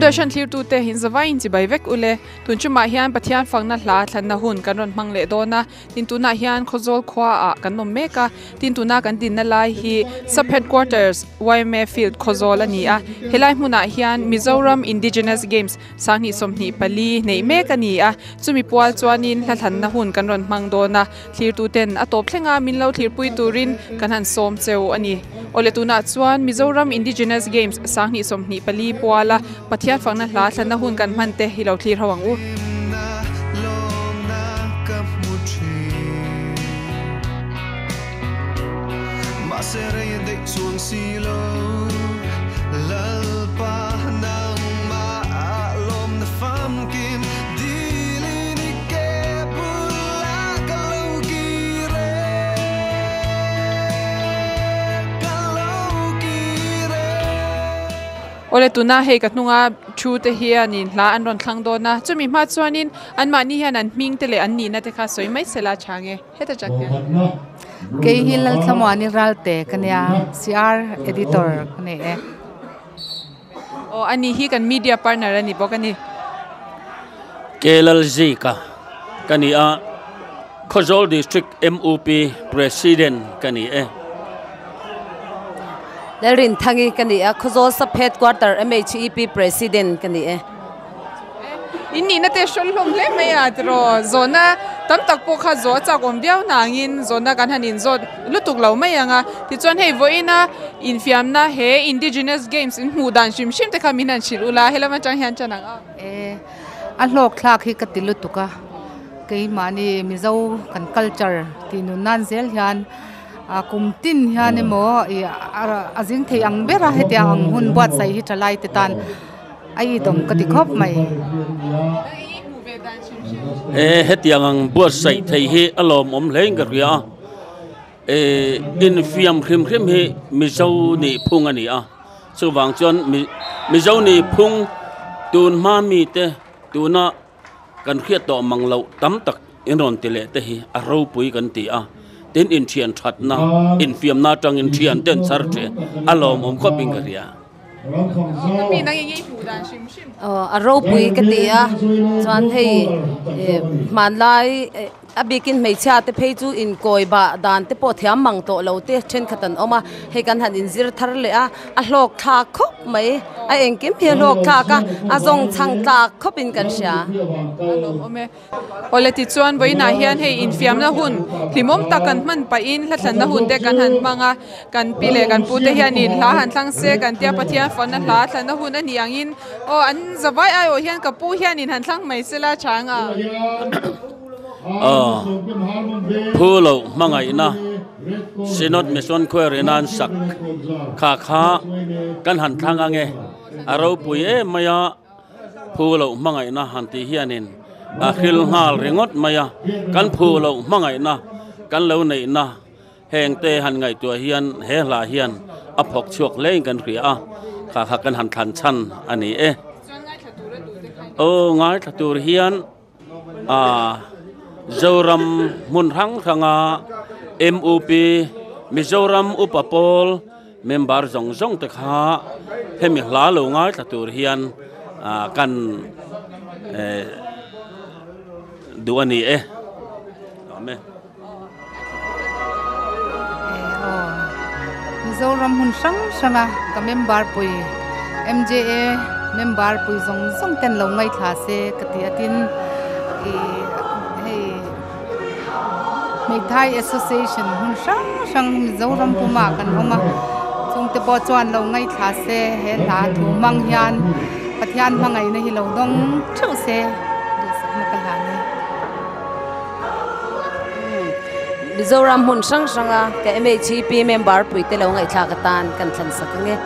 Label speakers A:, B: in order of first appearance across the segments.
A: Dashan clear to te hin zawain chi bai vek ule tunchuma hian Pathian Fakna hla thlan na hun kan ron mang le dona tintuna hian Khawzawl khwa a kan nom meka tintuna kan din na lai hi sub headquarters YMA field Khawzawl ani a helai hmuna hian Mizoram Indigenous Games sangni somni pali nei mek ani a chumi pual chuanin hla thlan na hun kan ron mang dona clear to ten a top thlenga min lo thlir pui turin kan han som cheu ani ole tuna chuan Mizoram Indigenous Games sangni somni pali puala Pathian Fakna hla thlan na hun kan mante hi lo thlir hawang u ole tuna hei katnunga thu te hian in hla an ron thlang dona chumi ma chuanin an ma ni hian an hming te le an ni na te kha soi mai sela change heta chak
B: ke hilal thamani ralte kania CR editor kane e
A: o ani hi kan media partner ani bokani
C: kelal zika kania Khawzawl district MOP president kani e
D: Lerin thangi kani a Khawzawl sub headquarter MHEP president kani e
A: inni na te shol hlom le mai atro zona tam tak po kha zo cha gom biao nangin zona kan hanin zo lutuk lo mai anga ti chon hei voina infiam na he indigenous games in mudan shim shim te khaminan shirula helama chang hian chanang
B: a hlok thlak hi katilutuka ke mani mizo kan culture tinu nan zel hian kumtin hian mo azing thei ang bera hetiang hun buat sai hi thalai te tan ai dom kati khop mai
C: hetiang ang buat sai thei hi alom om leng ka ria in fiam khrim khrim hi mizo ni phung ani a chuwang chon mizo ni phung tun ma mi te tuna kan khiat to manglo tam tak inron tile te hi a ro pui kan ti a ten in thian that na in fiam na tang in thian ten sar the alom om khoping ka ria
A: mi nang ngi mudan shim shim
D: a ro pui ka ti a chuan hei man lai abikin mei cha te phei chu in koi ba dan te po thiam mang to lo te then khatan oma he kan han in zir thar le a hlok tha khop mai a engkim he hlok tha ka a zong chang ta khopin kan sha
A: ome ole ti chuan boina hian hei in fiam na hun hlimom ta kan man pa in hla thlan na hun te kan han manga kan pile kan pu te hian in hla han thlang se kan tia Pathian Fakna hla thlan na hun ani angin o an zawai ai o hian ka pu hian in han thlang mai sela changa
C: phulo mangai na sinot mission khwerenan sak kha kha kan han thanga nge aro pui e maya phulo mangai na hanti hianin a khil ngal ringot maya kan phulo mangai na kan lo nei na heng te han ngai tua hian he la hian a phok chuak le kan ria kha kha kan han than chan ani e o ngai thatur hian Mizoram munhang thanga MOP Mizoram upapol member zong zong te kha hemi hla lo ngai thatur hian kan duani e ame
B: Mizoram hun sang sanga ka member pui MJA member pui zong zong ten lo ngai thla se katiatin Thai Association hun sang Mizoram puma kan homa chung te po chuan lo ngai thla se he la thu mang hian Pathian mangai na hi lo dong thu se du sak na kala ni
D: Mizoram hun sang sanga ka MHEP member pui te lo ngai thla ka tan kan thlan sak nge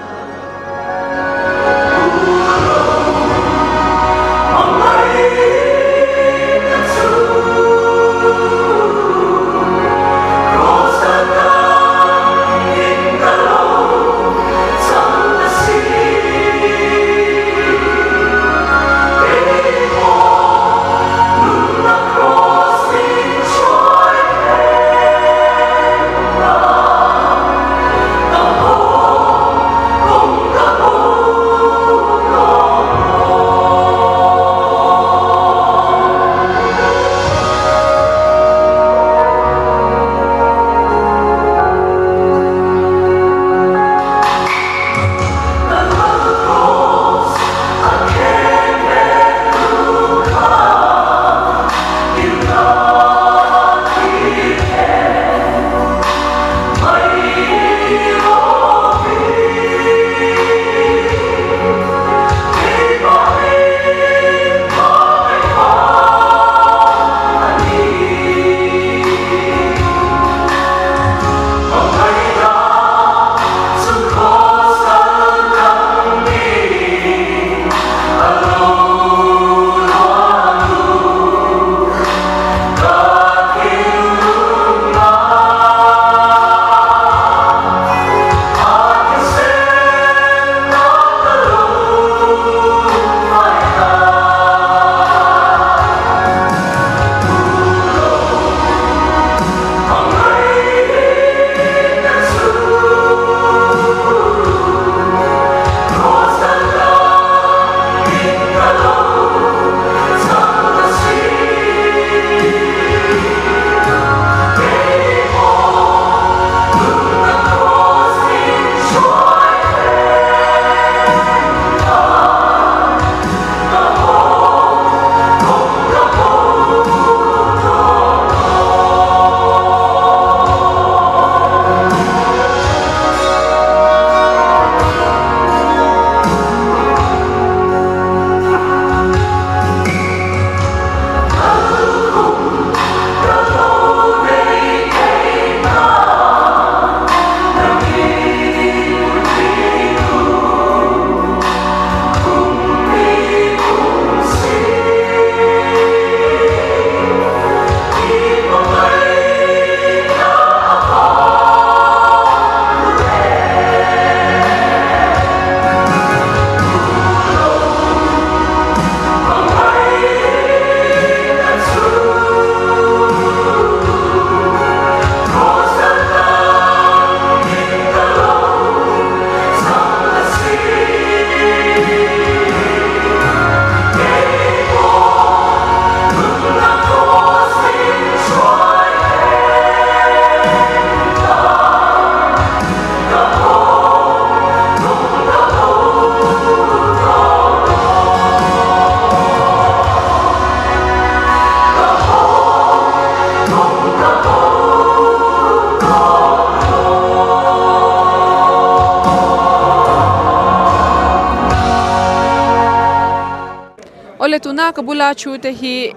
A: le tuna kabula chu te hi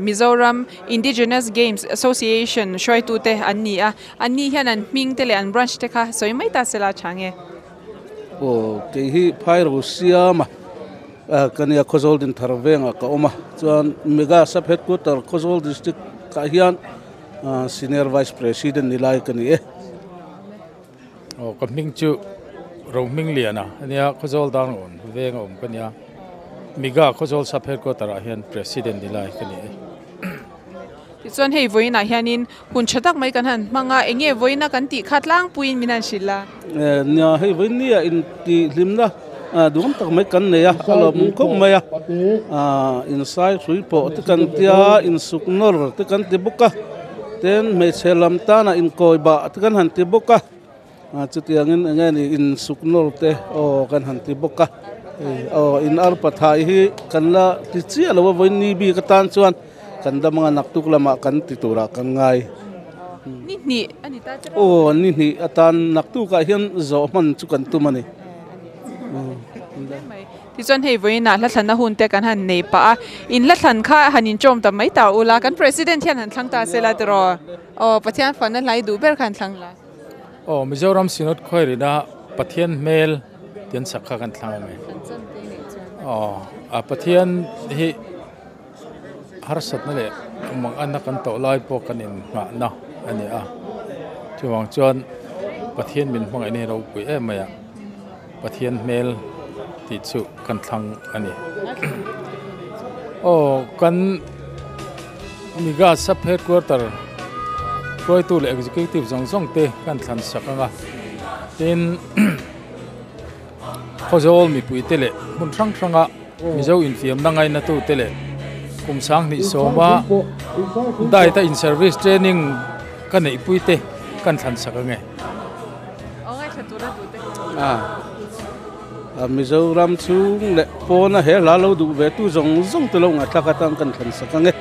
A: Mizoram Indigenous Games Association shoi tu te anni a anni hian an ming te le an branch te kha soi mai ta sela change
E: o ke hi phairu siama kania Khawzawl din tharvenga ka oma chuan mega sub headquarter Khawzawl district ka hian senior vice president nilai kani e
F: o ka ming chu roaming liana ania Khawzawl dang on venga kania miga Khawzawl sub headquarter a hian president nilai kani e
A: ti chuan hei voina hianin hun chatak mai kan han manga enge voina kan ti khatlang puin minan shila
E: nya hei voinia in ti limna dum tak mai kan ne ya alom khom mai ya inside sui po te kan tia in suknor te kan ti buka ten me selam ta na in koi ba te kan han ti buka chutiangin ngani in suknor te o kan han ti buka o in ar pathai hi kan la ti chi alo voini bi ka tan chuan kan da mga naktuk lama kan ti tura kan ngai
A: ni ani ta chara
E: o ni atan naktu ka hian zo man chu kan tu mani
A: ti chuan hei voina la thlan na hun te kan han nei pa in la thlan kha hanin chom ta mai ta ula kan president hian han thlang ta sela tro o Pathian Fakna lai du ber khan thlang la
F: o Mizoram sinot khoirina Pathian mel tian sakha kan thlang me Pathian hi har sat na le mang an kan to lai po kan in ma na ani chuwang chuan Pathian min hmang ani ro pui e maya Pathian mel ti chu kan thlang ani kan miga sub headquarter koi tu le executive zong te kan thlan sakanga tin Khawzawl mi pui tele mun thanga mizo infiam na ngai na tu tele kum sang ni soma dai ta in service training kan nei pui te kan thlan sakange
A: ongai chatura du te
E: Mizoram chu le pona he la lo du ve tu zong te lo nga thakatang kan thlan sakange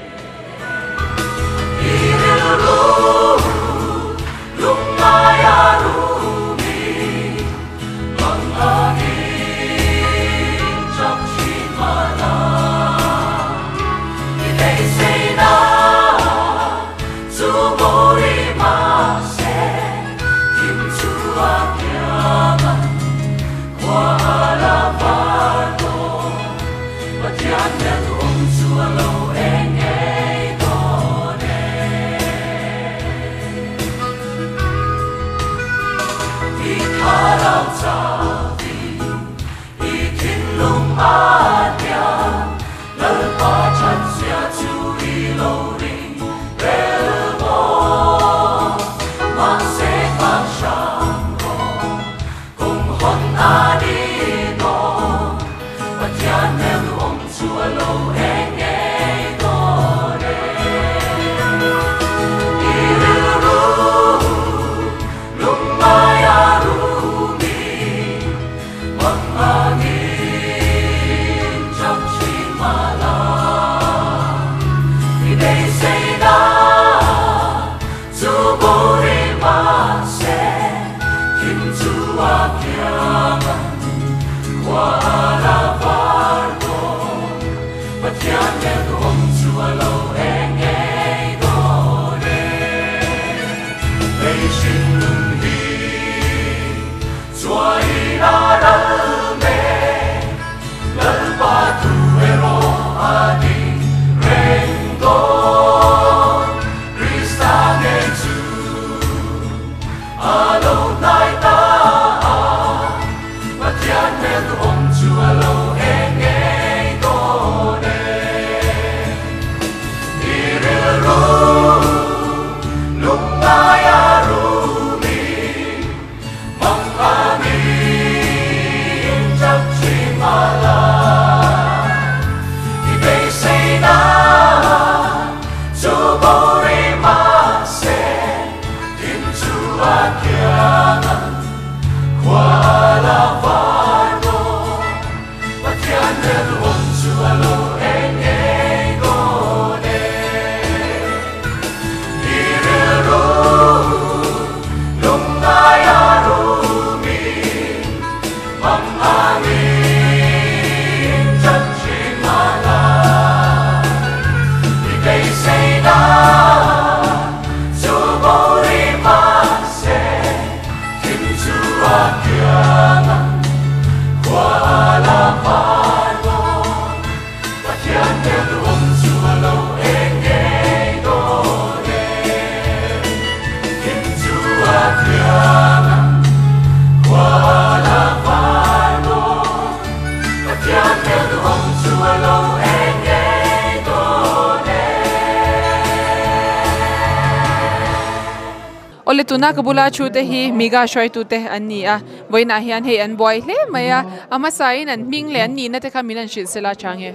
A: ole tuna kabula chute hi miga shoi tu te anni a voina hian he an boy hle maya ama sain an ming le anni na te kha minan shil sela change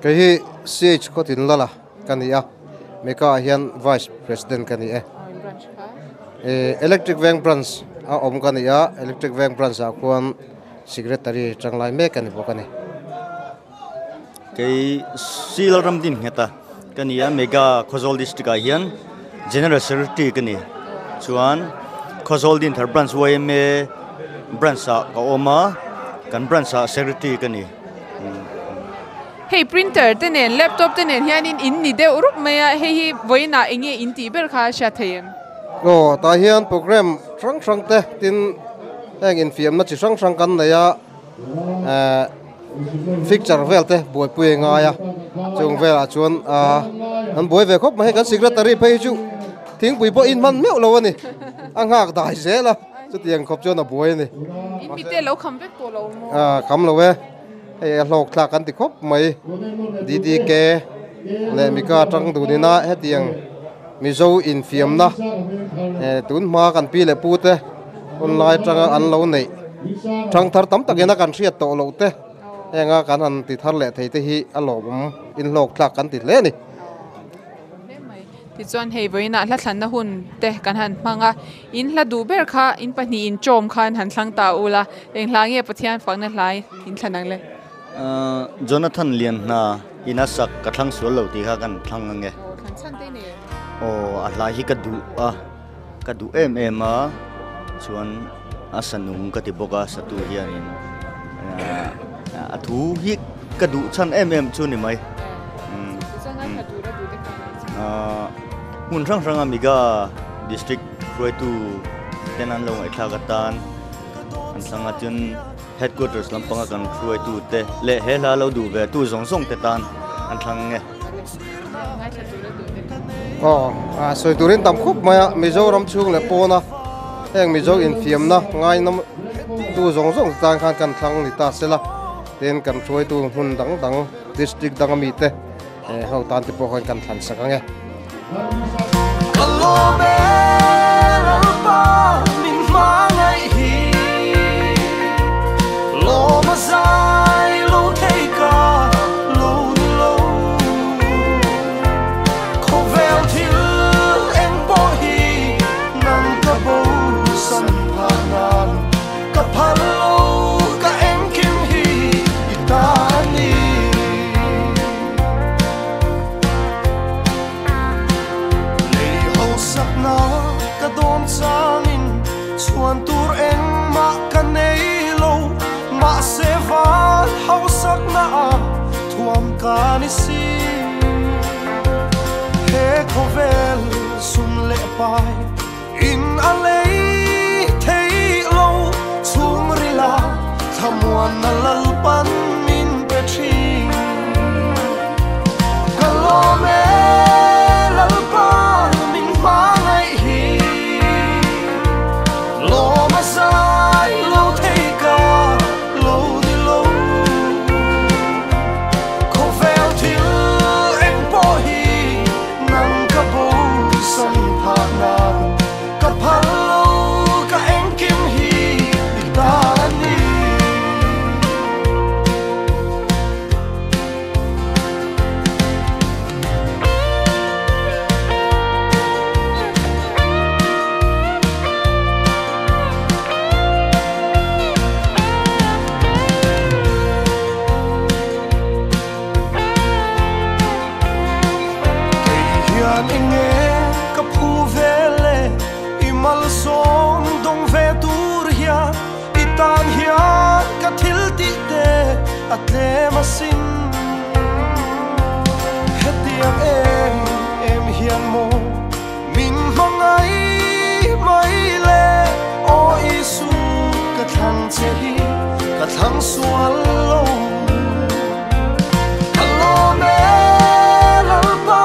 G: ke hi ch ko tin lala kania meka hian vice president kania electric van branch a om kania electric van branch a kwan secretary changlai me kan bokani
H: ke silaram din heta kania mega Khawzawl district a hian general secretary kani chuan Khawzawl din thar branch me branch a ka oma kan branch a secretary kani
A: hey printer tenen laptop tenen hian in ni de urup maya he hi voina enge in ti ber kha sha them
G: ta hian program sang te tin eng in fiam na chi sang kan na ya fixture vel te boi pui nga ya chung vel a chuan an boi ve khop ma he kan secretary phei chu thing pui po in man meu lo ani angak dai se la chu tiang khop chuan a boi ni
A: in mi te lo kham vek to lo mo
G: kham lo we he lok thla kan ti khop mai di ke le mi ka tang du ni na he tiang mizo in fiam na tun ma kan pi le pu te online tanga an lo nei thang thar tam takena kan riat to lo te enga kan an ti thar le thei te hi alom in lok thlak kan ti le ni
A: ti chuan hei voina hla thlan na hun te kan han hmanga in hla du ber kha in pani in chom khan han thlang ta ula eng hlange Pathian Fakna hlai in thlanang le
H: Jonathan lian na inasak ka thlang sual lo ti kha kan thlang nge
A: thlan chan te ne
H: a hla hi ka du em a chuan asanung ka ti boka satu hianin a thu hi ka du chan em chu ni mai mun rang amiga district roi tu tenan lo ngai thla ka tan an sanga chun headquarters lampanga kan roi tu te le hela lo du ve tu zong te tan an thlang nge
G: soi turin tam khop maya Mizoram chung le pona eng mizo in fiam na ngai nam tu zong tang khan kan thlang ni ta sela ten kan roi tu hun dang district dang mi te ho tan te po hon kan thlan sakange
I: Kanisi he khovel sum le pai in alei thei lo chung rila thamwan na lal pan min petri kalome lal pa min ma ngai hi lo ma sai lo thei ka lo di lo atle masin hetiang em hian mo min mangai mai le o isu ka thang che hi ka thang sual lo allo me lal pa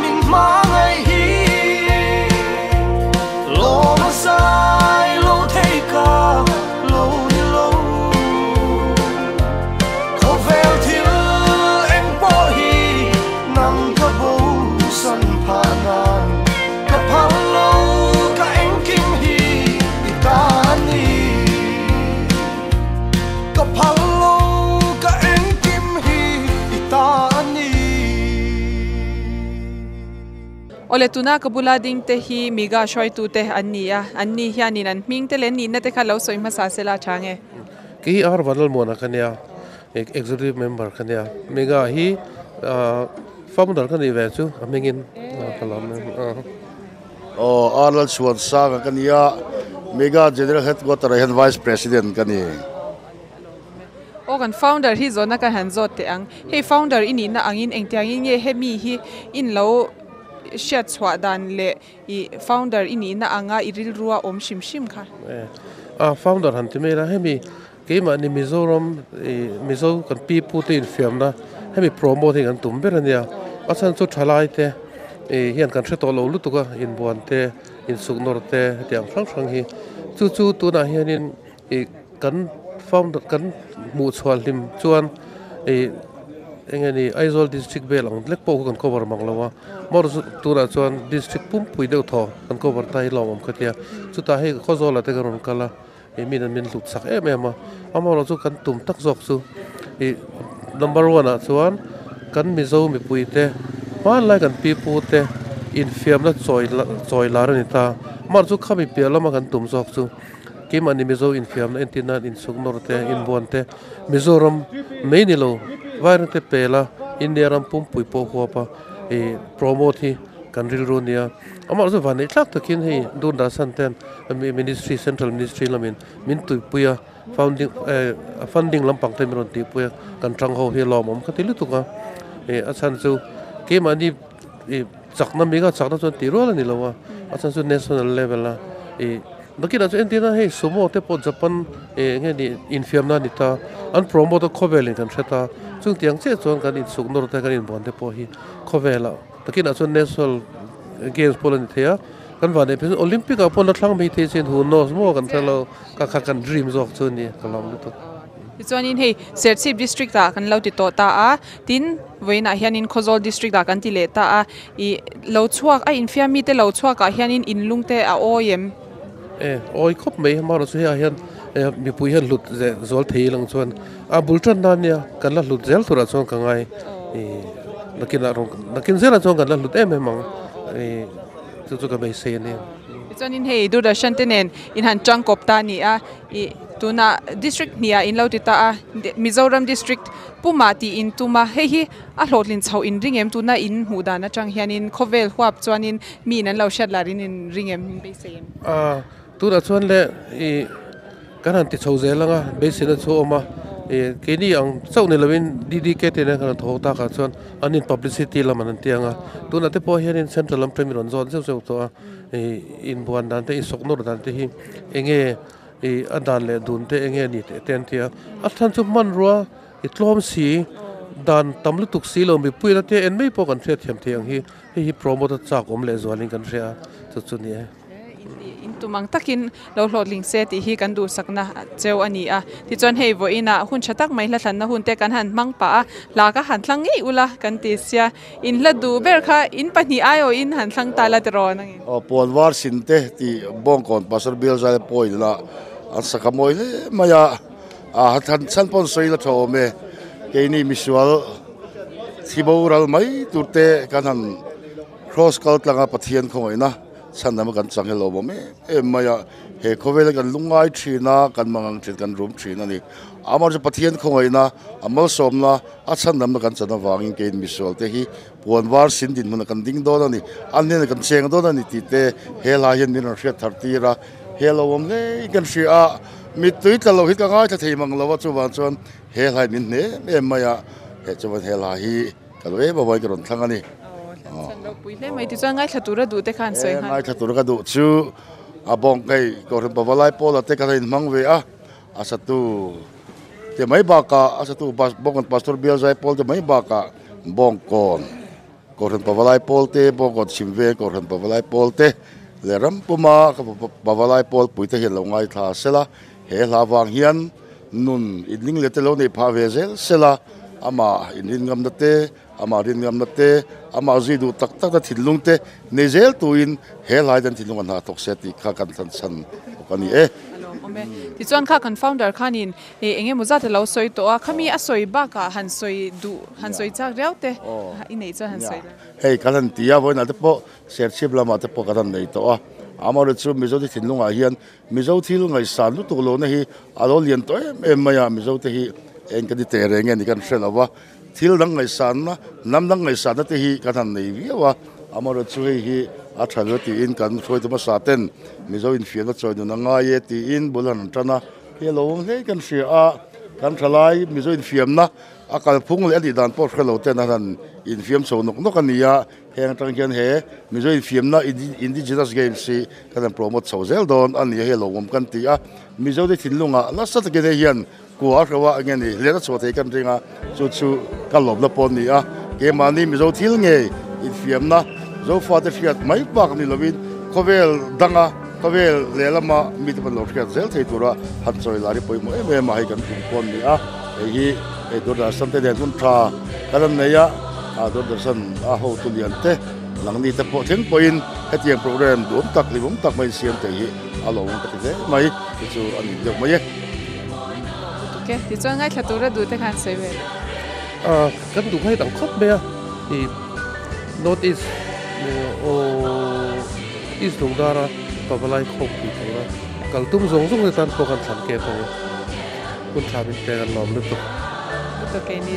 I: min mangai hi lo ma sai lo thei ka lo ni lo san pha nan ka phang lo
A: ole tuna kabula ding te hi miga shoi tu te annia anni hianin an ming te len ni na te khalo soi ma sa sela change
J: ki ar vanal mona kania executive member kania mega hi founder kani ve chu amengin kalam
K: Arnold Schwarzenegger kania mega general headquarter and vice president kani
A: organ founder hi zona ka han zot te ang he founder ini na angin engtiang in ye he mi hi in lo shat chwa dan le I founder ini na anga iril ruwa om shim shim kha
J: founder han te mera he mi ke ma ni Mizoram Mizo kan pi pu te in firm na he mi promoting an tum ber ania asan chu thalai te hian kan threto lo lu tu ka in buan te in sugnor te tiang sang sang hi chu chu tu na hian in kan founder kan mu chwal lim chuan engani Khawzawl district belang lekpo kan cover manglawa mor tura chuan district pum pui deu tho kan cover tai lawm khatia chuta he Khawzawl ate garon kala min an min lut sak ema amalo chu kan tum tak jok chu number 1 a chuan kan mizo mi pui te man lai kan pi pu te in fiam na choi la ran ta mar chu khami pelama kan tum jok chu ke mani mizo in fiam na entina in sugnor te in bon te Mizoram mainilo varante pela India ram pum pui po ho pa promote hi kanril ronia amar zo vane tlak takin hi dun da santen ministry central ministry lamin min tu puya funding lampang te miron ti puya kan trang ho hi lomom khatilu tuka achan chu ke mani chakna mega chakna chon ti ro la ni lawa achan chu national level la Nakina chu entina he sumo te po Japan nge ni infiam na ni ta an promote khovelin kan theta chung tiang che chon kan in sugnor ta kan in bon te po hi khovela takina chu national games polan thea kan vane pe olympic a pon thlang me the chen hu no mo kan thelo ka kan dream jok chu ni kalam lu to
A: chuan in hei Serchhip district ta kan lo ti to ta a tin voina hianin Khawzawl district ta kan ti le ta a I lo chuak a infiam mi te lo chuak a hianin inlung te a oem
J: oi khop mai maro chu hian mi pui hian lut zol thei lang chuan a bultan na nia kan la lut zel thura chuan kangai nakin zela chuan kan la lut mang chu ka mai se ne
A: chuan in hei du da shantenen in han chang kop ta ni a tuna district nia in lo ti ta a Mizoram district pumati in tuma hi a hlotlin chho in ringem tuna in hudana chang hianin khovel huap chuanin mi nan lo shat larin in ringem be sem
J: tura chuan le kan han ti chho zelanga be sina chu oma ke ni ang chau ne lovin DDK te na kan tho ta ka chuan anin publicity laman an tianga tuna te po hian in central lam premier on zone zeu to in buan dan te isoknor dan te hi enge adan le dun te enge ni te ten tia athan chu man ruwa itlom si dan tamlu tuk si lo mi puila te en mei po kan thret thiam thiang hi promote chak om le zwalin kan ria chu ni
A: in tumang takin lo hlodling se ti hi kan du sakna cheu ani a ti chon hei vo ina hun chatak mai la thlanna hun te kan han mang pa la ka han thlang ei ula kan ti sia in la du ber kha in pani ayo in han thlang ta la tro nang
K: polwar sinte ti bongkon pasar bil zale poila an sakamoi le maya than chan pon soila thome ke ni misual thiboral mai turte kan han cross cult langa pathian khoina sanama kan changhelo bome maya he khovel kan lungai thina kan mangang thil kan room thina ni amar je pathian khoina amal somna achan nam kan chana wangin ke misual te hi ponwar sin din mun kan ding do ni annen kan cheng do ni ti te he la yen min ria 30 ra he lo om le kan ria mi tuit la lo hit ka ngai ta thei mang lo wa chu wan chon he lai min ne maya he chu he la hi kalwe ba bai kron thangani
A: lo puile mai ti chuan ngai thatura du te khan soi
K: ngai thatura ka du chu abong kai ko ren babalai pola te ka in mangwe asatu te mai ba ka asatu bongon pastor bial zai pol te mai ba ka bongkon ko ren babalai pol te bongon simve ko ren babalai pol te le ram puma ka babalai pol puite he lo ngai tha sela he lawang hian nun idling le te lo nei pha vezel sela ama in ngam na te ama rin ngam na te ama zidu tak tak da thilung te nezel tuin he lai dan thilung an ha tok se ti kha kan san san kani
A: ome ti chuan kha kan founder khanin enge muza te lo soi to a khami a soi ba ka han soi chak reute i nei cha han soi
K: hei kalan tia voina te po serchip lama te po kalan nei to a amaro chu mizo ti thinlunga hian mizo thil ngai san lu to lo na hi alo lian to em maya mizo te hi en ka di te renge ni kan hren awa thil dang ngai san na nam dang ngai san te hi kalan nei wi awa amaro chu hi a thalo ti in kan throi to ma sa ten mizo in fian choi nu na nga ye ti in bulan tana he lo he kan sia a kan thalai mizo in fiam na akal phung le di dan po khelo te na han in fiam so nok nok ania heng tang hian he mizo in fiam na indigenous games si kan promote so zel don ani he lo kan ti a mizo de thinlunga la sa te ge hian kuwa rawa ngen ni le na so te kan ringa chu kan lob la pon ni a ke mani mizo thil nge in fiam na zo father fiat mai bak ni lovin khawzawl danga khawzawl lelama mi te lo fiat zel thei tura han choi lari poi mo em mai kan kum pon ni a hi e do da sam te den kun tha kalam ne ya a do da san a ho tu lian te lang ni te po theng poin hetiang program dum tak mai siam te hi a lo ka te mai chu ani de mai
A: ke ti chuan ngai thla du te khan soi ve
J: kan du hai dang khop be i not is o is dong dara pabalai khop pi thora kal tum zong zong le tan pokan than ke thong kun thabin te kan lom lu
A: to ke ni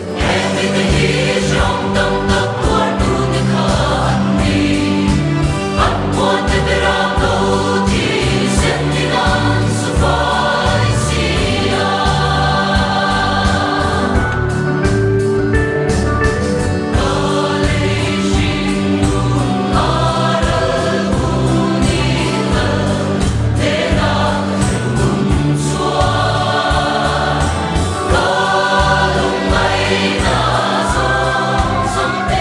L: Some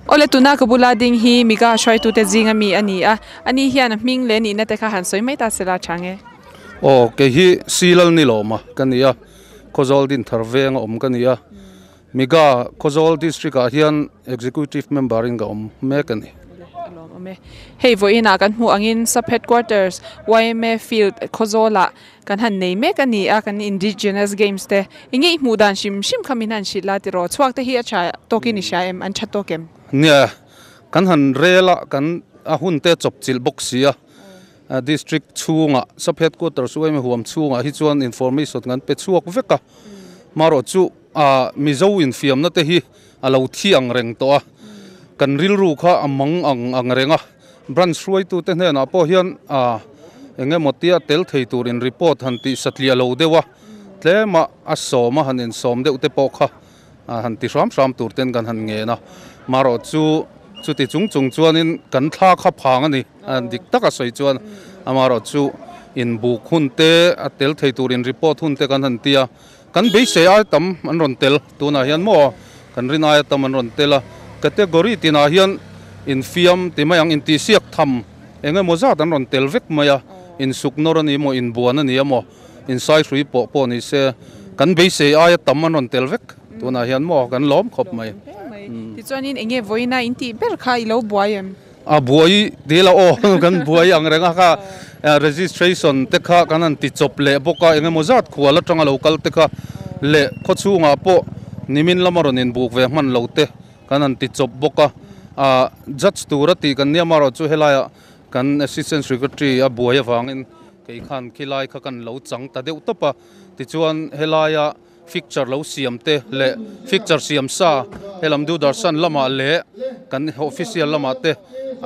A: ole tuna kabula ding hi miga shoi tu te jinga mi ani a ani hian ming le ni na te kha han soi mai ta sela change
E: o ke hi silal ni loma kania Khawzawl din tharveng kania miga Khawzawl district a hian executive member in ga mekani
A: hei voina kan mu angin sub headquarters YMA field Khawzawla kan han nei me kan ni a kan indigenous games te ingi mu dan shim khamin han shila ti ro chuak te hi a cha toki ni sha em an cha tokem
E: nia kan han rela kan a hun te chop chil boxia district chunga sub headquarters YMA huam chunga hi chuan information ngan pe chuak veka maro chu mizo in fiam na te hi alo thiang reng to a kan ril ru kha amang ang renga branch ruai tu te hna na po hian enge motia tel thei turin report hanti satlia lo dewa tlema asoma hanin som de ute po kha hanti ram tur ten kan han nge na maro chu ti chung chuanin kan thla kha phang ani dik taka soi chuan amaro chu in bu khun te tel thei turin report hun te kan han tia kan be se ai tam an ron tel tuna hian mo kan rin ai tam an ron tela category tina hian in fiam timayang in ti siak tham enge moza dan ron telvek maya in suknor ani mo in buan ani mo in sai hrui po ni se kan be se ai tam ron telvek tuna hian mo kan lom khop mai
A: ti chuanin enge voina in ti ber kha ilo buaiem
E: a buai dela o kan buai ang renga kha registration te kha kanan ti chop le boka enge mozat khuala tanga local te kha le khochunga po nimin lamaron in buk ve man lote kanan ti chop boka judge turati kan niamaro chu helaya kan assistant secretary a buaya wangin kei khan khilai kha kan lo chang ta deuh topa ti chuan helaya fixture lo siam te le fixture siam sa helam du darsan lama le kan official lama te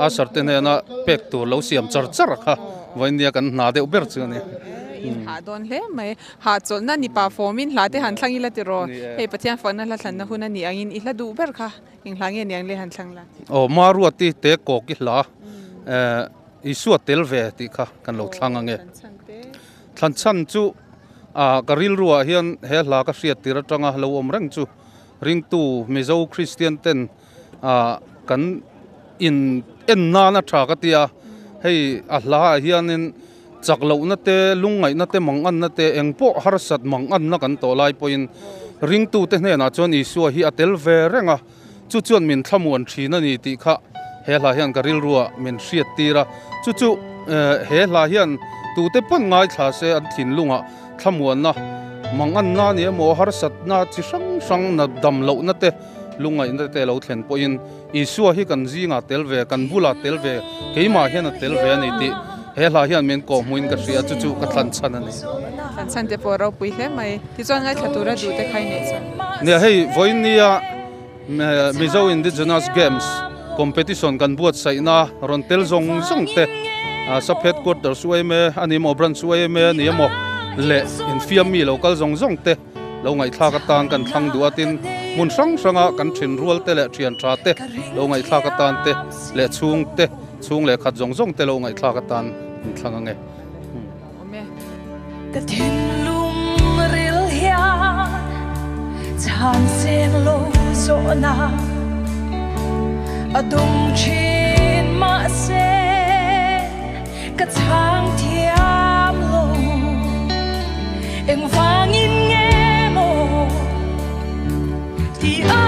E: a sarten na pek tur lo siam char kha wainia kan na deuh ber chani
A: ha don le mai ha chol na ni performin hlate han thlangi la ti ro hei Pathian Fakna la thlan na huna ni angin ila du ber kha ing hlange niang le han thlang la
E: o maru ati te ko ki hla isu tel ve ti kha kan lo thlang ange thlan chan chu karil ruwa hian he hla ka hriat tira tanga lo om reng chu ring tu mizo Christian ten kan in en na tha ka tia hei a hla hianin chaklo na te lungai na te mangan na te engpo harsat mangan na kan to lai poin ring tu te hne na chon isu hi atel ve renga chu chuan min thlamuan thina ni ti kha he hla hian karil ruwa min hriat tira chu he hla hian tu te pon ngai thla se an thin lunga thlamuan na mangan na ni mo harsat na chi sang na dam lo na te lungai na te lo thlen poin isu hi kan zinga tel ve kan bula tel ve keima hian tel ve ni ti he hla hian men ko muin ka ria chu ka thlan chan ani
A: thlan chan te poro pui hle mai ti chuan ngai thatura du te khai nei chan
E: ne hei voinia Mizoram Indigenous Games competition kan buat saina rontel zong te sub headquarters YMA ani mo branch YMA ni mo le in fiam mi local zong te lo ngai thla ka tan kan thlang du atin mun sanga kan thin rual te le thian tra te lo ngai thla ka tan te le chung le khat zong te lo ngai thla ka tan thlang ange
L: ka thin lum ril hia chan seng lo so na adong chin ma se ka chang thiam lo eng vang in nge mo ti a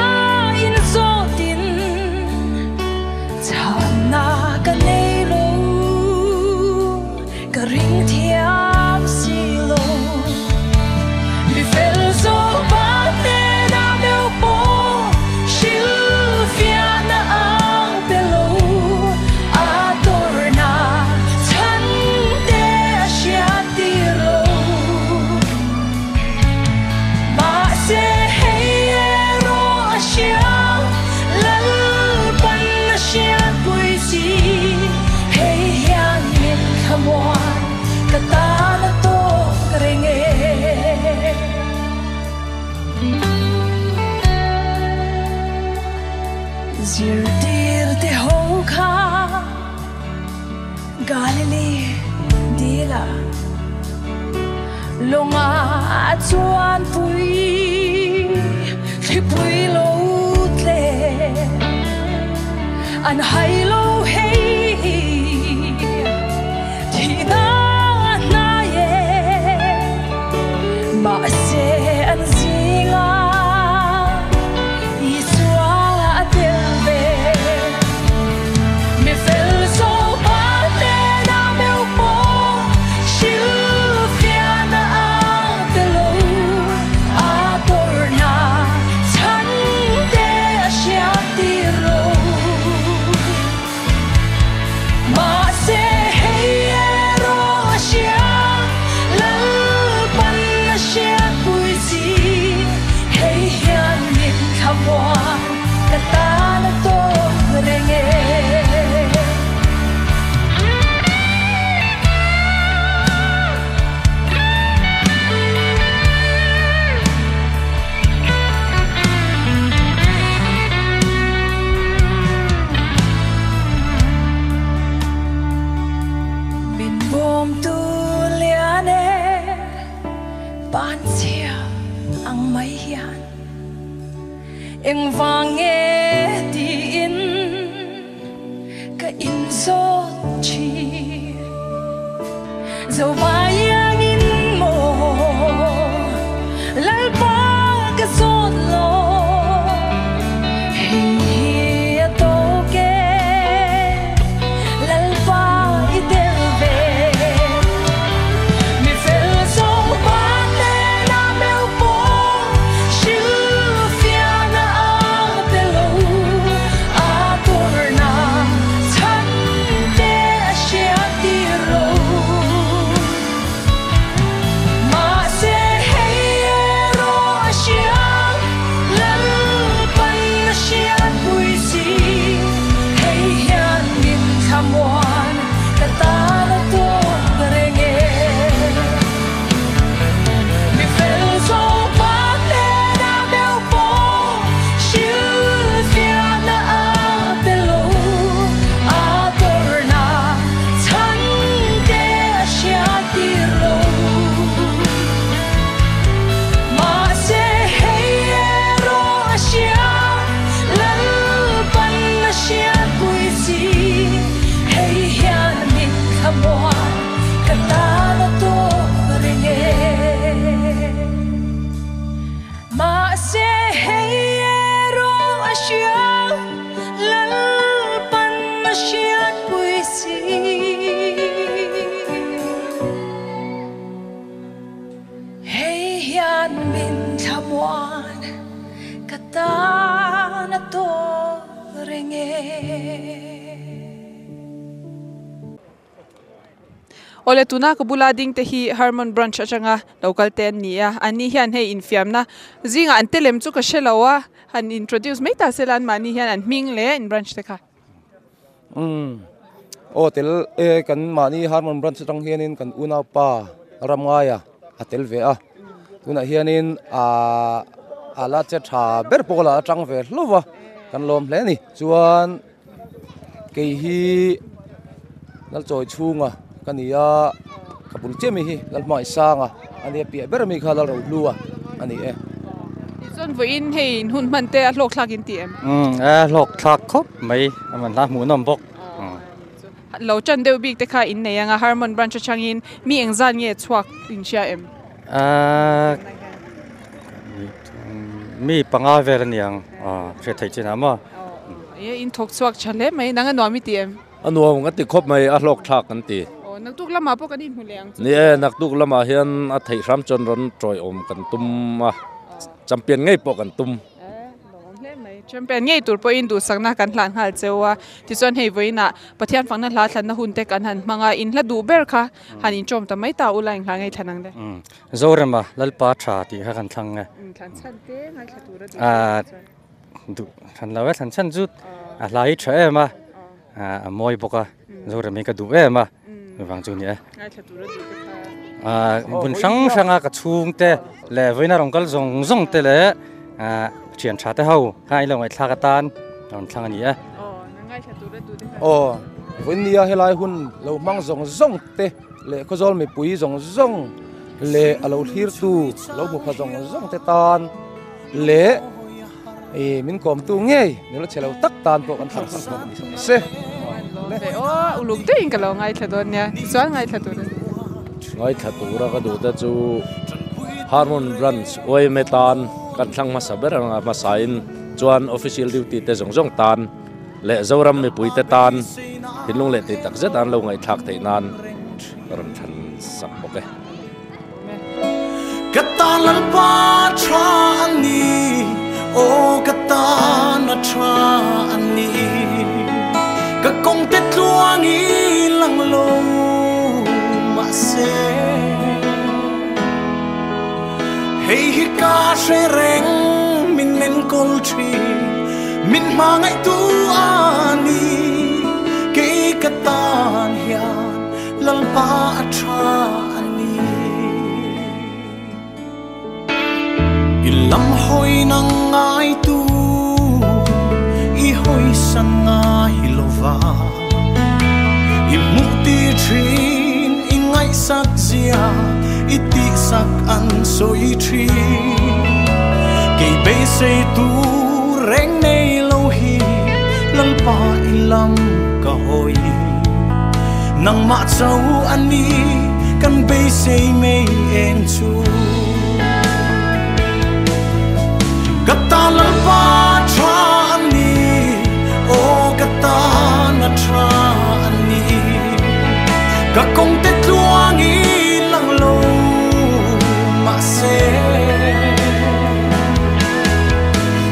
L: in so tin chan na ka nei lo ka ring thiam si lo mi fel so ba te na meu po shil fia na ang pelo ador na chan te asya ti lo ma se hey ro asya lal pan asya pui si hey yang min khamwan kata na to krenge zir dir te ho kha galili dila longa chuan pui thi pui lo tle an hay lo hey thì na na ye ma se an zinga i swa del ve me fel so pa te na meu po shil fiana de lo a torna chan de sha ti ro ma se hey ro sha la pan sha pui si hey hian min khawan ka ta na to renge min bom tu liane ban chia ang mai hian eng wange ti in ka in so chi zo bayang in mo lal pa ka so lo hi to ke lal pa i del ve mi fel so pa te na meu po shil fiana de lo a torna chan te sha ti ro ma se hey ro sha lal pan sha pui si hey hian min khamwan ka ta na to renge mi fel so pa te na meu po shil fiana de lo a torna chan te sha ti ro ma se hey ro sha lal pan sha pui si hey hian min khamwan ka ta na to renge ma se hey ro sha lal pan sha pui si hey hian min khamwan ka ta na to renge
A: ole tuna ka bulading te hi harmon branch achanga local ten nia ani hian hei infiam na zinga antelem chu ka shelawa han introduce meita selan mani hian an ming le in branch te kha
M: o tel kan mani harmon branch atang hianin kan una pa ramngaya atel ve a tuna hianin ala che tha ber pola atang ve hlova kan lom hle ni chuan ke hi nal choi chunga kania kapul chemi hi lal mai sanga ani pi ber mi khala ro lua ani
A: zon vo in hei in hun man te a lok thlak in ti em
N: lok thlak khop mai aman la mu nom bok
A: lo chan deu bik te kha in nei anga harmon branch achangin mi engzan nge chuak in sha em
N: mi panga ver niang fe thai china ma
A: ye in thok chuak chale mai nanga nomi ti em
E: anuwa ngati khop mai a lok thak kan ti
A: nak tuk lama po kanin huleang
E: ni nak tuk lama hian a thei ram chon ron troi om kan tum a champion ngai po kan tum
A: champion ngai tur po in du sangna kan hlan hal chewa ti chon hei voina pathian fangna hla thlan na hun te kan han manga in hla du ber kha han in chom ta mai ta ulain hla ngai thanang le
N: zorema lalpa tha ti ha kan thang nge
A: thlan chan te ngai thla tur
N: du than lawe than chan jut a lai thre ma moi boka zoremi ka du ma wang chu ni
A: ngai thla tur du te kha
N: bun sang sanga ka chung te le voina rongkal zong zong te le thian tha te hau hai lo ngai thla ka tan ron thlang ani
A: ngai thla tur du te
M: kha vonia helai hun lo mang zong zong te le khawzawl mi pui zong zong le alo thir tu lo bu pha zong zong te tan le min kom tu nge ni lo chelo tak tan po kan thang se
A: uluk te in kalo ngai thadon nya chuan ngai thadon
O: ngai thatu ra ka du ta chu harmon runs oi metan kan thlang ma saber nga ma sain chuan official duty te zong tan le zoram mi pui te tan hinlung le te tak zet an lo ngai thak thei nan karon than sak boke
I: katalan pa tra ani o katana tra ani ka kong te tluangi lang lo ma se hey hi ka shereng min nen kol tri min mangai tu ani ke katan hian lalpa atra ani ilam hoi nang ngai tu i hoi sanga hilova i mukti trin i ngai sak zia i ti sak an soi tri ke be sei tu reng nei lo hi lalpa ilam ka hoi nang ma chau ani kan be sei mei en chu kata lalpa tra ani o kata na tra ani ka kong te tluangi lang lo ma se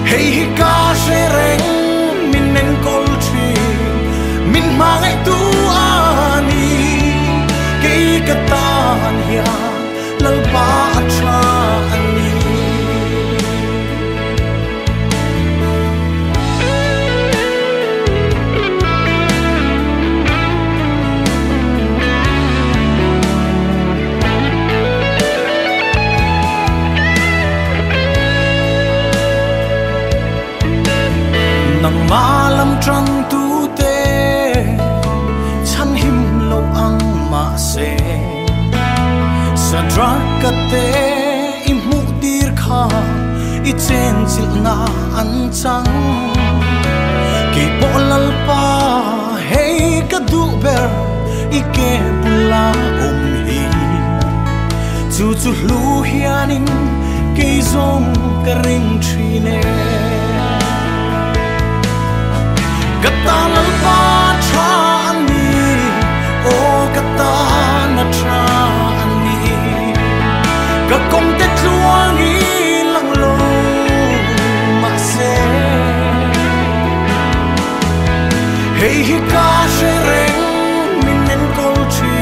I: hey hi ka shereng min nen kol tri min mangai tu ani ke katan hian lalpa atra ani nang malam trăng tu te chan him lo ang ma se sadra ka te i mu dir kha i chen chil na an chang ke bolal pa hey ka du ber i ke bula hi chu chu lu hianin ke zong ka ring trine kata lalpa tra ani o kata na tra ani ka kong te tluangi lang lo ma se hey hi ka shereng min nen kol tri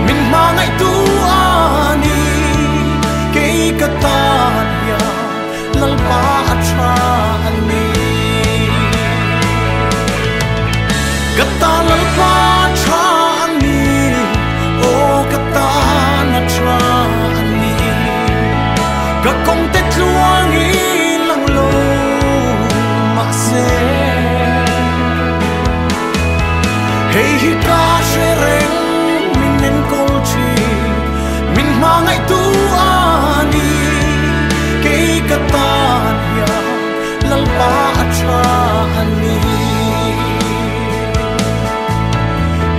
I: min mangai tu ani ke kata ya lalpa tra ani kata lalpa tra ani o kata na tra ani ka kong te tluangi lang lo ma se hey hi ka shereng min nen kol tri min mangai tu ani ke kata ya lalpa tra ani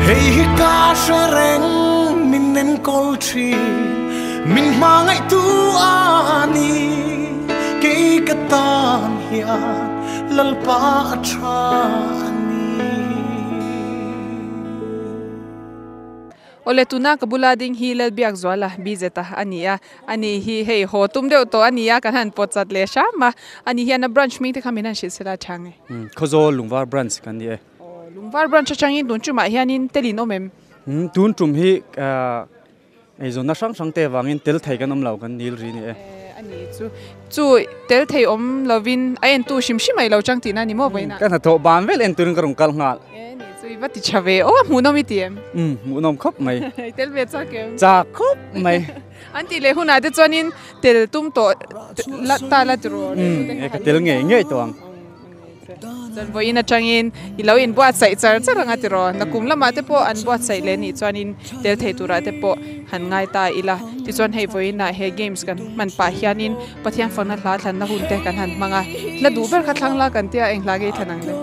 I: hey hi ka shereng min nen kol tri min mangai tu ani ke katan hian lalpa atra ani
A: ole tuna kabula ding hi lel biak zwala bizeta ania ani hi hei ho tum deu to ania kan han potsat le sha ma ani hian na brunch meeting khamina shisela change
N: Khawzawl lungwar branch kan ni
A: lungwar branch changi dun chuma hianin telino mem
N: tun tum hi ei zona sang te wangin tel thai kan omlo kan nil ri ni
A: ani chu tel thei om lovin ain tu shim mai lo chang tina ni mo boina
N: kan ha tho ban vel en turun karung kal ngal
A: chu vati chave o mu no mi tiem
N: mu nom khop mai
A: tel ve cha ke
N: cha khop mai
A: anti le huna de chonin tel tum to la ta la tro
N: e ka tel nge tong
A: Chan voin atangin ilo in buat sai char charanga tiro na kumlama te po an buat sai le ni chuanin tel thei tura te po han ngai ta ila ti chuan hei voin na he games kan man pa hianin Pathian Fakna hla thlan na hun te kan han manga la du ber kha thlang la kan tia eng la ge thanang le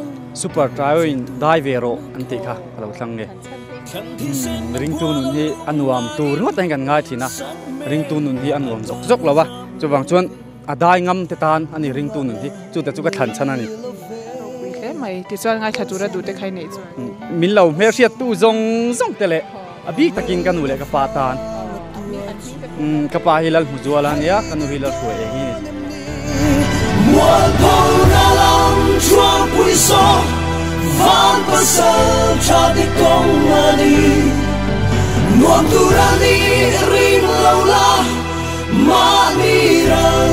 P: super trio in dai vero anti kha alo thlang nge ring tu nun hi anuam tur ngot ang kan ngai thina ring tu nun hi anuam jok jok lawa chuwang chuan adai ngam te tan ani ring tu nun hi chu te chu ka than chan ani
A: mai ti chuan ngai thatura du te khai nei chu
P: min lo mer sia tu zong zong tele abi takin kan ule ka patan ka pa hilal huzuala nia kanu hilal khoi e hi
I: Mual pau na lam chua pui so van pasal cha di kong ani nuam turani ring laula mani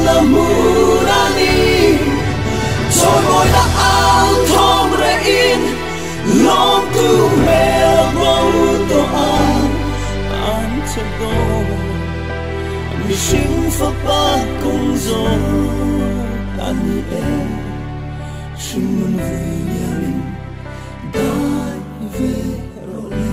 I: la murani so moi na ao thom re in long tu me mo to an to go mi sing fa pa kong zo ani e sing mun ve yarin dai ve ro le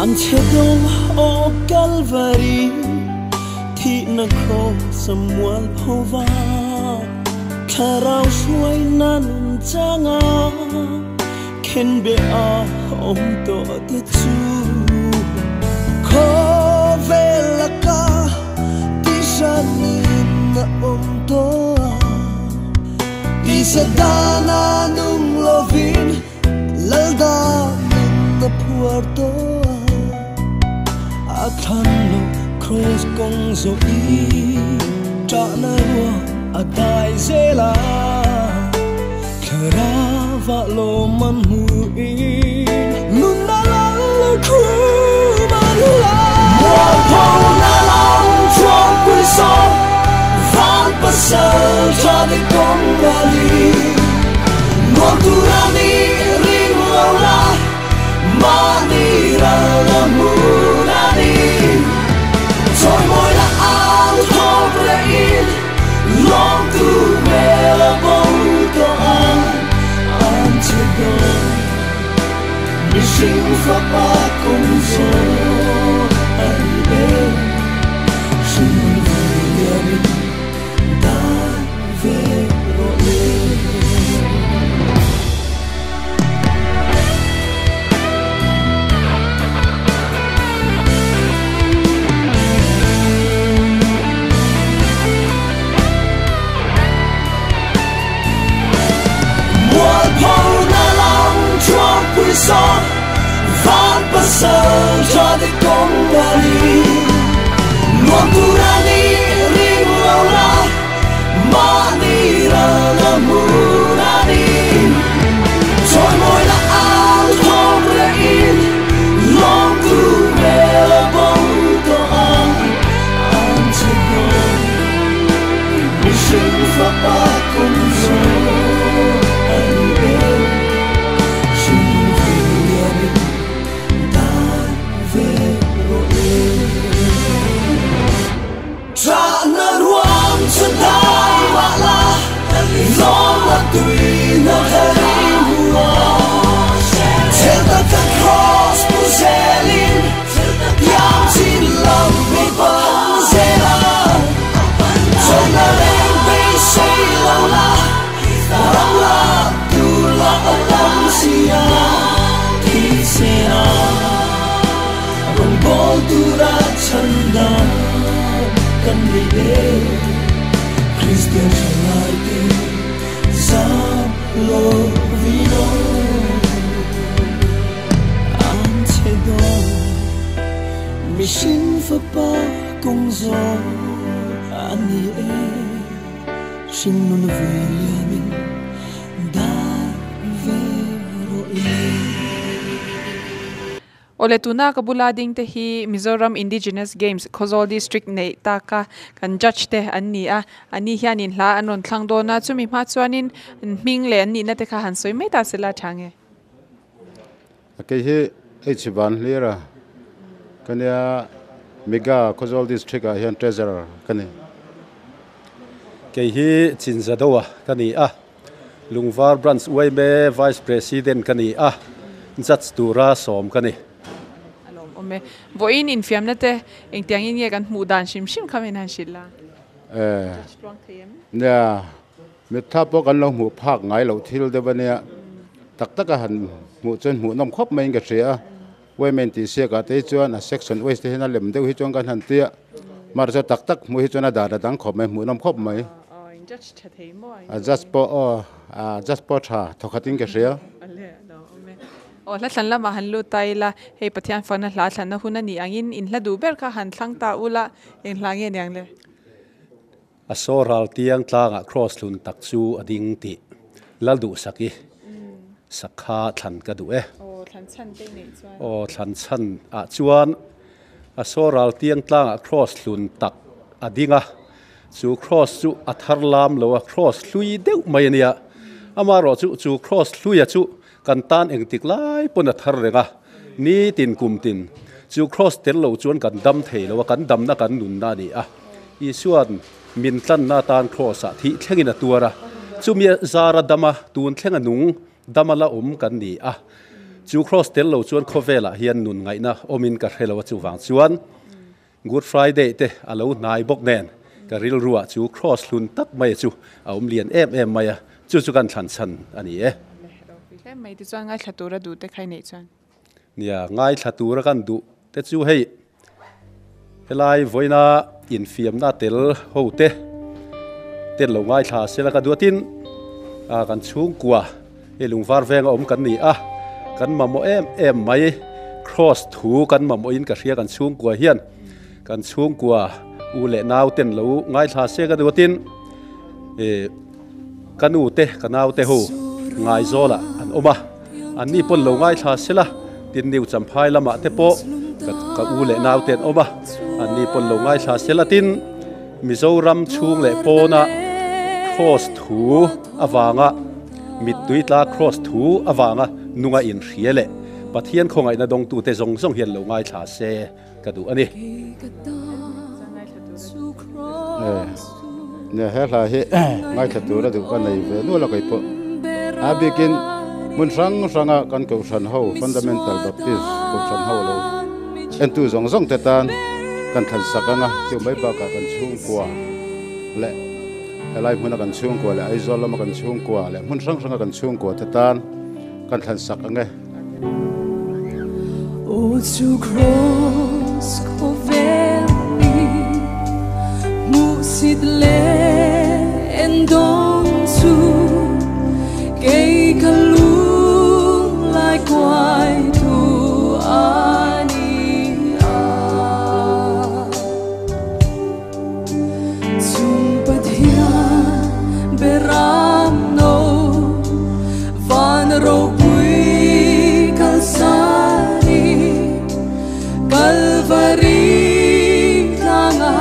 I: Ante dom o Calvary thi na cross samuel hova Karao shuai nan changa ken be a om to te chu ko velaka ti shani na om to di sadana nung lovin lalda na puerto akhano cross kong zo i ta na ro adai zela karava lo manmuin nunala kumanula pona lang chong puso van pasal chade kong gali moturani ring lola manira la murani soy moi la al tobrein long to mela boto an to go missing for pa kung so an be shin yamin da ve ro le so van pasal jadi kembali moturani ring laula manira la murani soy moi la al tobrein long tu mela boto an to go missing for pa kung so Tuina karimua Tilda ka cross puselin Yam sin lam mi banzela Tona leng bay say laula Ramla tula alam siya Kisena Rong bol tura chanda Kamile Christian Shalaite lo vino ante do mission fa pa kung zo ani e shin nun ve yamin da ve ro e
A: ole tuna kabula ding te hi Mizoram Indigenous Games Khawzawl district nei ta ka kan judge te anni a ani hian in hla anon thlang do na chumi ma chuanin ming le anni na te kha han soi mai ta sela thange
Q: ke hi h1 lira kania mega Khawzawl district a hian treasurer kani
R: ke hi chinzadowa kani a lungvar branch uaime vice president kani a judge tura som kani
A: ome voin in fiamna te engtiang in ye kan mu dan shim khamen han shilla
Q: ya me thapo kan lo mu phak ngai lo thil de bania tak han mu chen mu nom khop mai ga ria women ti se ka te chuan a section west hena lem deu hi chong kan han tia mar sa tak mu hi chona da dang khop mai mu nom khop mai just po tha thokating ga ria
A: o la thlan lama han lu tai la hei Pathian Fakna hla thlan na hun ani angin in hla du ber kha han thlang ta ula en hlange nyang le
R: a soral tiang tlanga cross lun tak chu ading ti laldu saki sakha thlan ka du
A: o thlan chan te nei chuan
R: o thlan chan a chuan a soral tiang tlanga cross lun tak adinga chu cross chu athar lam lo a cross hlui deuh mai ania amaro chu cross hlui a chu kan tan eng tik lai pon a thar renga ni tin kum tin chu cross tel lo chuan kan dam thei lo kan dam na kan nun na ni a i suan min tlan na tan cross a thi thlengin a tuara chu mi zara dama tun thlenga nung damala kan ni a chu cross tel lo chuan khovela hian nun ngai na omin ka hrelo chu wang chuan good friday te alo nai bok nen ka ril ruwa chu cross lun tak mai chu a lian em mai a chu kan thlan chan ani e
A: mai ti chuan ngai thlatura du te khai nei chuan
R: nia ngai thlatura kan du te chu hei helai voina in fiam na tel ho te tel lo ngai thla sela ka duatin a kan chung kwa e lungwar venga kan ni a kan mamo em mai cross thu kan mamo in ka hria kan chung kwa hian kan chung kwa u le nau ten lo ngai thla se ka duatin e kanu te kanau te ho ngai zola an oma an ni pon lo ngai thla sela tin niu champhai lama te po ka u le nau ten oma an ni pon lo ngai thla sela tin Mizoram chung le pona cross thu awanga mit tuitla cross thu awanga nunga in hriele pathian khongai na dong tu te zong zong hian lo ngai thla se ka du ani
Q: ne hela he ngai thatura du kan nei ve no la kai po a begin mun ranga kan ko san ho fundamental baptist ko san ho lo en tu zong zong te tan kan than sakanga chu mai ba ka kan chung kwa le helai mun kan chung kwa le ai zol ma kan chung kwa le mun ranga kan chung kwa te tan kan than sakanga
L: o to cross coveni musit le endong su gay kalung like why to ania zum pathian beram no van ro pui kalsari calvary tanga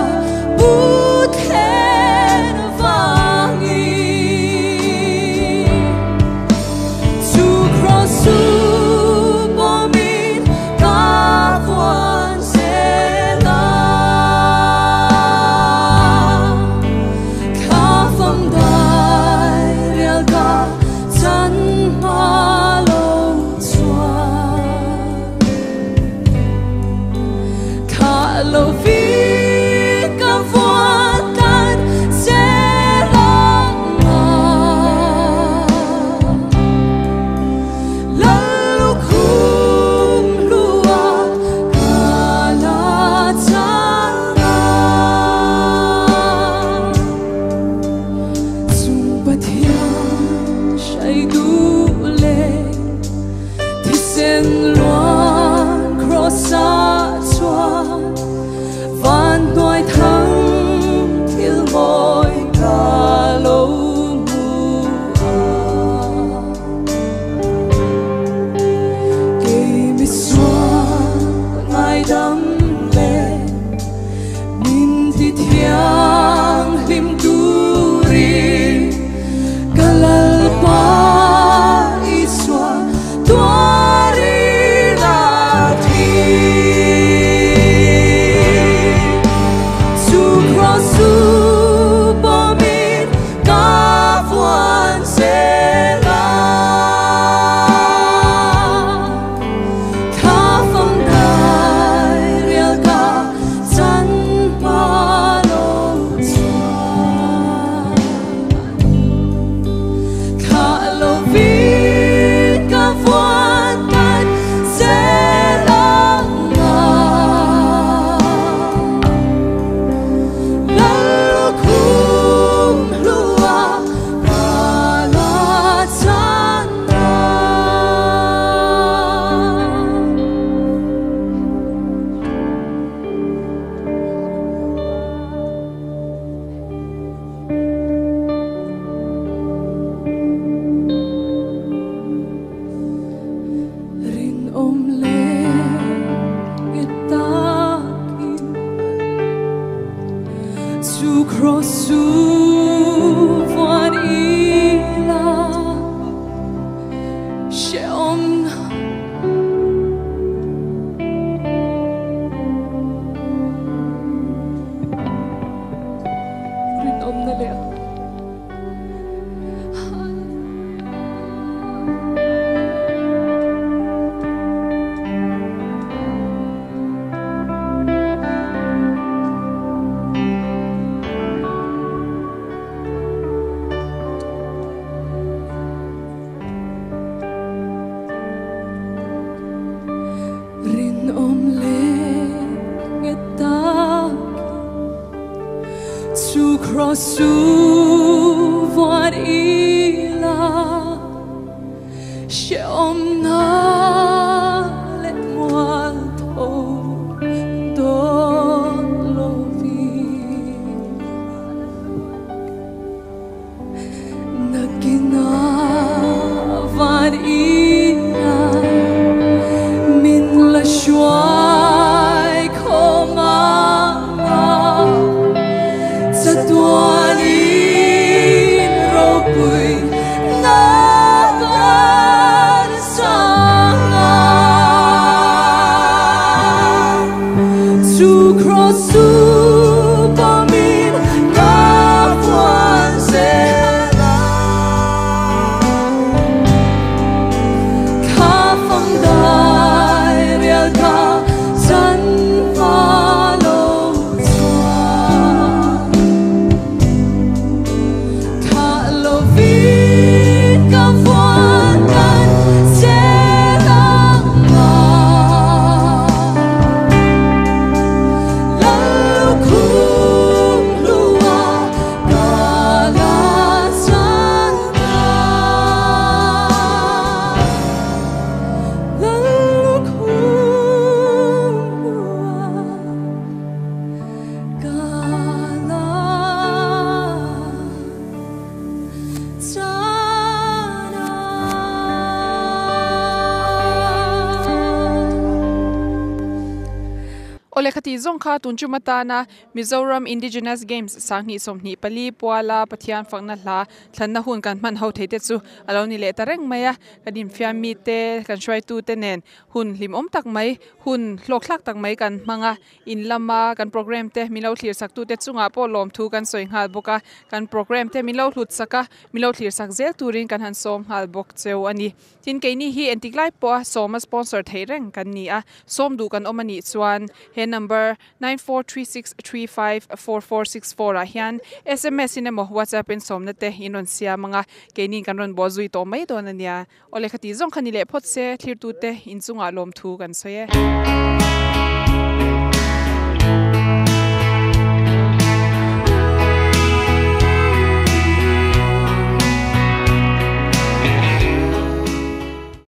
A: Olekati zongkha tunchumatana Mizoram Indigenous Games sangni somni pali puala Pathian Fakna la thlanna hun kan man ho theite chu aloni le tareng maya kadim fiami te kan shwai tu tenen hun lim om tak mai hun hlokhlak tak mai kan manga in lama kan program te milo thlir sak tu te chunga po lom thu kan soi ngal boka kan program te milo hlut saka milo thlir sak zel turin kan han som hal bok cheu ani tin keini hi antiklai po soma sponsor theireng kan ni a som du kan omani chuan he number 9436354464 a hian SMS in mo WhatsApp in somna te inon sia manga keini kan ron bozui to mai don ania ole khati zong khani le phot se thlir tu te in chunga lom thu kan soye